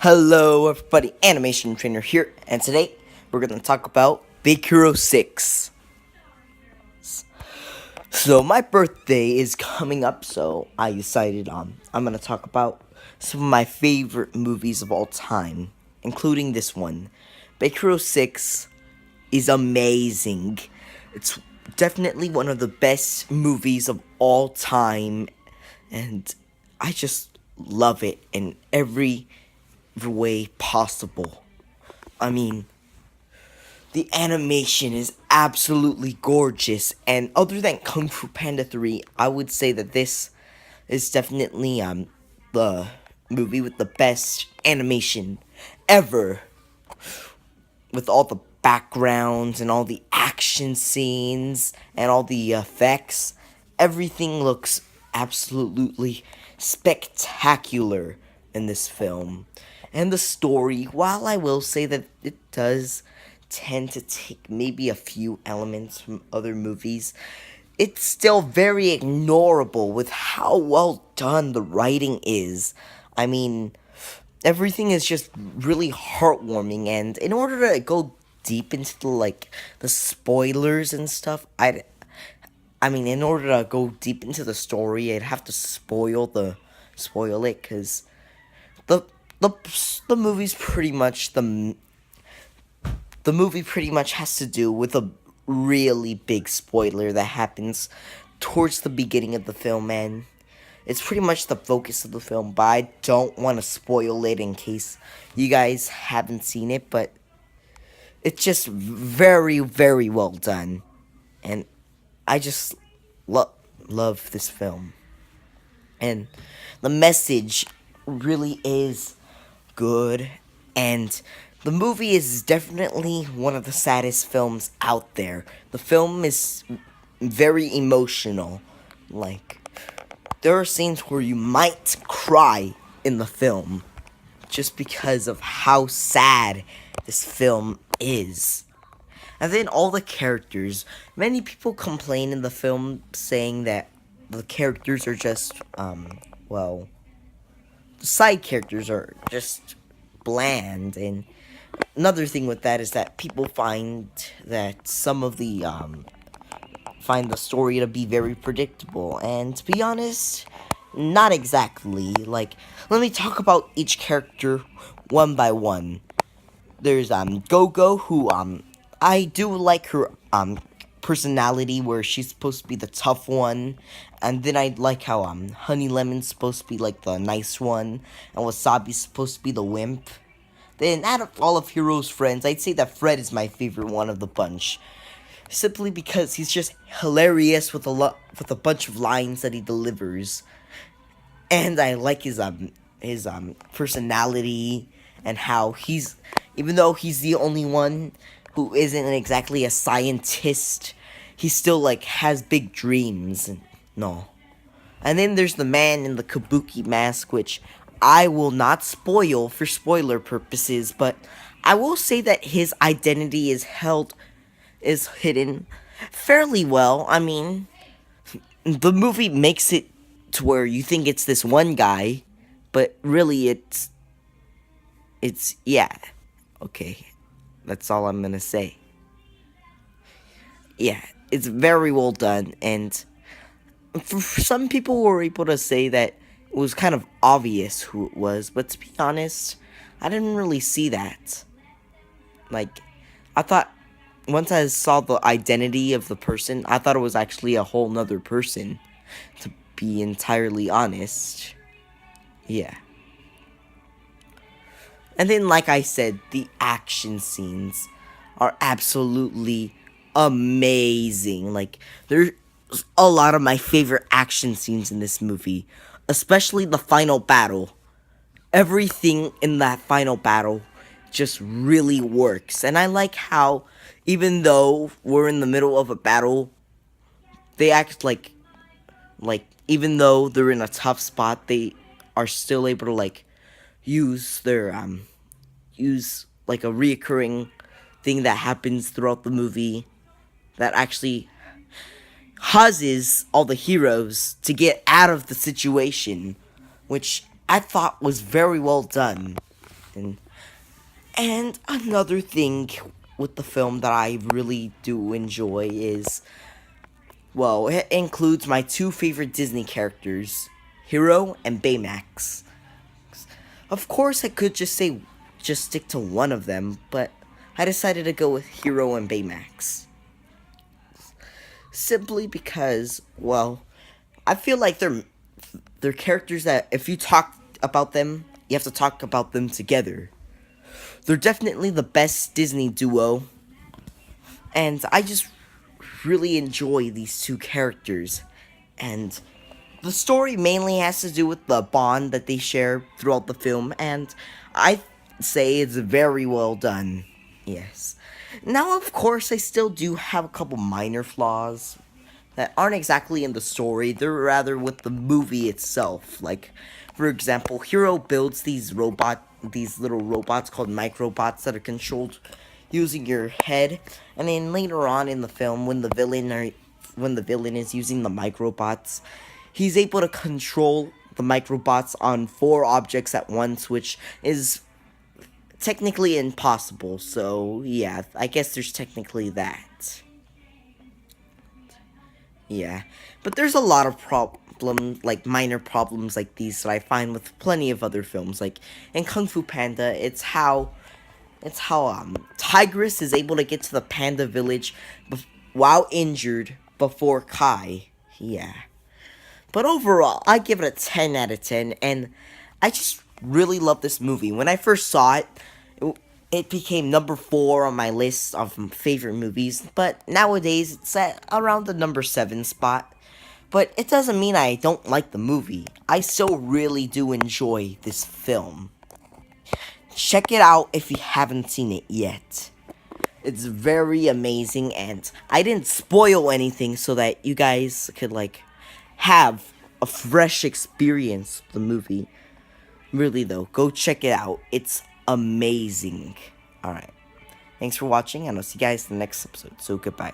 Hello everybody, Animation Trainer here, and today we're going to talk about Big Hero 6. So my birthday is coming up, so I decided I'm going to talk about some of my favorite movies of all time, including this one. Big Hero 6 is amazing. It's definitely one of the best movies of all time, and I just love it in every way possible. I mean, the animation is absolutely gorgeous, and other than Kung Fu Panda 3, I would say that this is definitely the movie with the best animation ever. With all the backgrounds and all the action scenes and all the effects, everything looks absolutely spectacular in this film. And the story, while I will say that it does tend to take maybe a few elements from other movies, it's still very ignorable with how well done the writing is. I mean, everything is just really heartwarming, and in order to go deep into the spoilers and stuff, I mean, in order to go deep into the story, I'd have to spoil it, because the the the movie's pretty much the movie pretty much has to do with a really big spoiler that happens towards the beginning of the film, and it's pretty much the focus of the film, but I don't want to spoil it in case you guys haven't seen it, but it's just very, very well done, and I just love this film, and the message really is good, and the movie is definitely one of the saddest films out there. The film is very emotional. There are scenes where you might cry in the film just because of how sad this film is. And then all the characters. Many people complain in the film saying that the characters are just, the side characters are just bland. And another thing with that is that people find that some of the, find the story to be very predictable. And to be honest, not exactly. Let me talk about each character one by one. There's Go-Go, who I do like her personality, where she's supposed to be the tough one, and then I like how Honey Lemon's supposed to be like the nice one, and Wasabi's supposed to be the wimp. Then out of all of Hero's friends, I'd say that Fred is my favorite one of the bunch, simply because he's just hilarious with a bunch of lines that he delivers, and I like his personality, and how even though he's the only one who isn't exactly a scientist, he still has big dreams. No. And then there's the man in the kabuki mask, which I will not spoil for spoiler purposes, but I will say that his identity is hidden fairly well. I mean, the movie makes it to where you think it's this one guy, but really yeah. Okay, that's all I'm gonna say. Yeah, it's very well done, and for some people were able to say that it was kind of obvious who it was, but to be honest, I didn't really see that. I thought, once I saw the identity of the person, I thought it was actually a whole nother person, to be entirely honest. Yeah. And then, like I said, the action scenes are absolutely amazing. There's a lot of my favorite action scenes in this movie, especially the final battle. Everything in that final battle just really works. And I like how, even though we're in the middle of a battle, they act even though they're in a tough spot, they are still able to use their use a reoccurring thing that happens throughout the movie that actually causes all the heroes to get out of the situation, which I thought was very well done. And another thing with the film that I really do enjoy is, well, it includes my two favorite Disney characters, Hero and Baymax. Of course, I could just stick to one of them, but I decided to go with Hero and Baymax. Simply because, well, I feel like they're characters that if you talk about them, you have to talk about them together. They're definitely the best Disney duo, and I just really enjoy these two characters. And the story mainly has to do with the bond that they share throughout the film, and I say it's very well done. Yes. Now, of course, I still do have a couple minor flaws that aren't exactly in the story, they're rather with the movie itself. Like, for example, Hero builds these little robots called Microbots that are controlled using your head, and then later on in the film, when the villain is using the Microbots, he's able to control the Microbots on 4 objects at once, which is technically impossible. So yeah, I guess there's technically that. Yeah, but there's a lot of like minor problems like these that I find with plenty of other films. Like in Kung Fu Panda, it's how Tigress is able to get to the panda village while injured before Kai. Yeah. But overall, I give it a 10 out of 10, and I just really love this movie. When I first saw it became number 4 on my list of favorite movies, but nowadays it's at around the number 7 spot. But it doesn't mean I don't like the movie. I still really do enjoy this film. Check it out if you haven't seen it yet. It's very amazing, and I didn't spoil anything so that you guys could, like, have a fresh experience with the movie. Really, though, go check it out. It's amazing. Alright. Thanks for watching, and I'll see you guys in the next episode. So, goodbye.